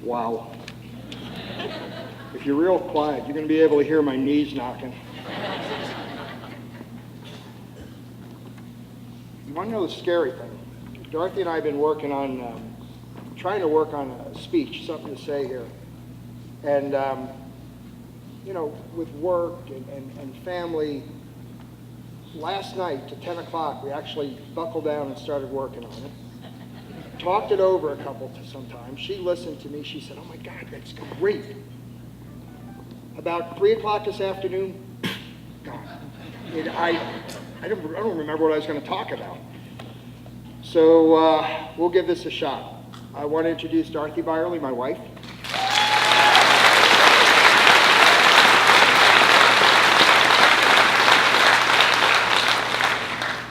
Wow. If you're real quiet, you're going to be able to hear my knees knocking. You want to know the scary thing? Dorothy and I have been working on, trying to work on a speech, something to say here. And, you know, with work and family, last night to 10 o'clock, we actually buckled down and started working on it. Talked it over a couple sometimes. She listened to me. She said, oh my God, that's great. About 3 o'clock this afternoon, gone. I don't remember what I was going to talk about. So we'll give this a shot. I want to introduce Dorothy Beierle, my wife.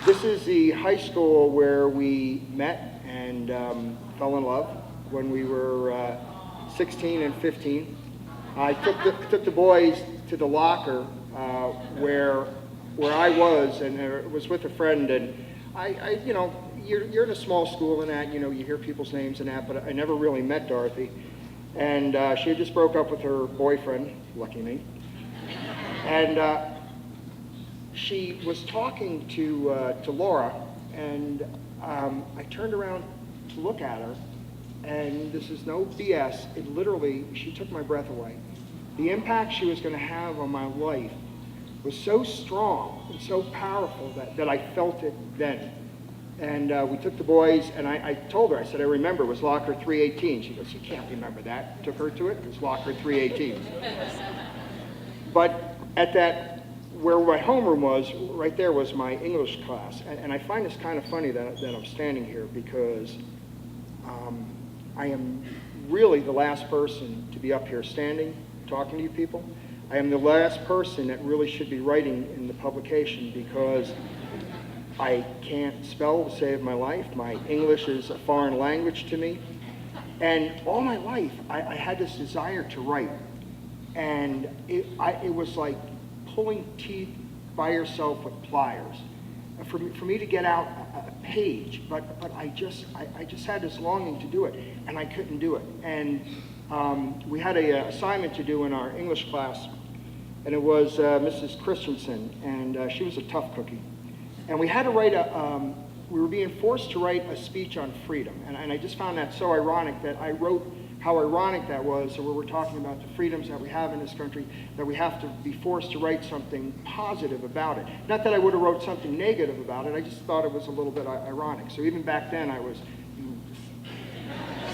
This is the high school where we met and fell in love when we were 16 and 15. I took the boys to the locker where I was, and it was with a friend, and I you know, you're in a small school and that, you know, you hear people's names and that, but I never really met Dorothy. And she had just broke up with her boyfriend, lucky me. And she was talking to Laura, and I turned around to look at her, and this is no BS, it literally, she took my breath away. The impact she was going to have on my life was so strong and so powerful that I felt it then. And we took the boys, and I told her, I said, I remember, it was locker 318. She goes, you can't remember that. Took her to it, it was locker 318. But at that, where my homeroom was, right there was my English class. And I find this kind of funny that I'm standing here because I am really the last person to be up here standing, talking to you people. I am the last person that really should be writing in the publication because I can't spell to save my life. My English is a foreign language to me. And all my life, I had this desire to write. And it was like pulling teeth by yourself with pliers. For me to get out a page, but I just had this longing to do it, and I couldn't do it. And we had an assignment to do in our English class, and it was Mrs. Christensen, and she was a tough cookie. And we had to write we were being forced to write a speech on freedom. And I just found that so ironic that I wrote how ironic that was. So we're talking about the freedoms that we have in this country, that we have to be forced to write something positive about it. Not that I would have wrote something negative about it, I just thought it was a little bit ironic. So even back then I was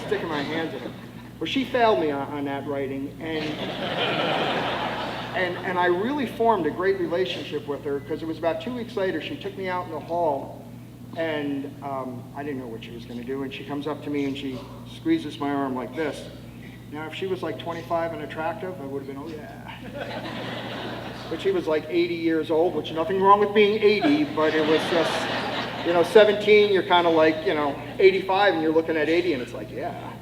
sticking my hands in it. Well, she failed me on that writing, and I really formed a great relationship with her because it was about 2 weeks later, she took me out in the hall, and I didn't know what she was going to do, and she comes up to me and she squeezes my arm like this. Now, if she was like 25 and attractive, I would have been, oh yeah. But she was like 80 years old, which nothing wrong with being 80, but it was just, you know, 17, you're kind of like, you know, 85 and you're looking at 80 and it's like, yeah.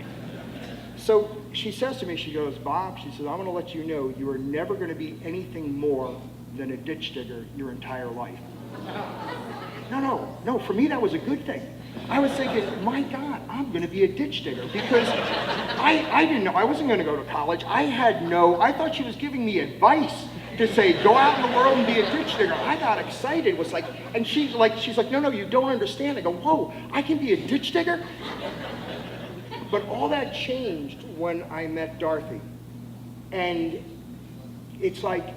So she says to me, she goes, Bob, she says, I'm going to let you know you are never going to be anything more than a ditch digger your entire life. No, for me that was a good thing. I was thinking, my God, I'm going to be a ditch digger because I didn't know, I wasn't going to go to college. I thought she was giving me advice to say, go out in the world and be a ditch digger. I got excited, was like, and she's like, no, you don't understand. I go, whoa, I can be a ditch digger? But all that changed when I met Dorothy. And it's like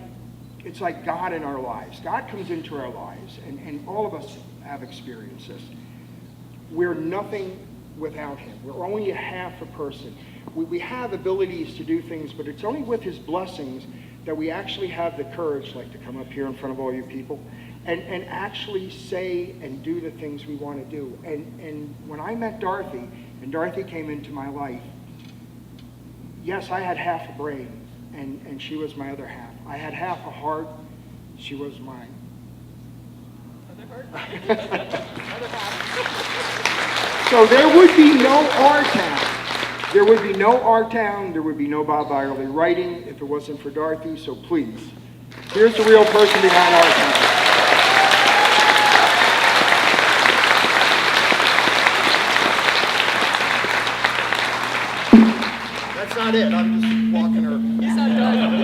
God in our lives. God comes into our lives, and all of us have experienced this. We're nothing without him. We're only a half a person. We have abilities to do things, but it's only with his blessings that we actually have the courage, like to come up here in front of all you people, and actually say and do the things we want to do. And when I met Dorothy, and Dorothy came into my life, yes, I had half a brain, and she was my other half. I had half a heart, she was mine. Other half. So there would be no R-Town. There would be no R-Town, there would be no Bob Beierle writing if it wasn't for Dorothy, so please, here's the real person behind R-Town. That's not it. I'm just walking her. You sound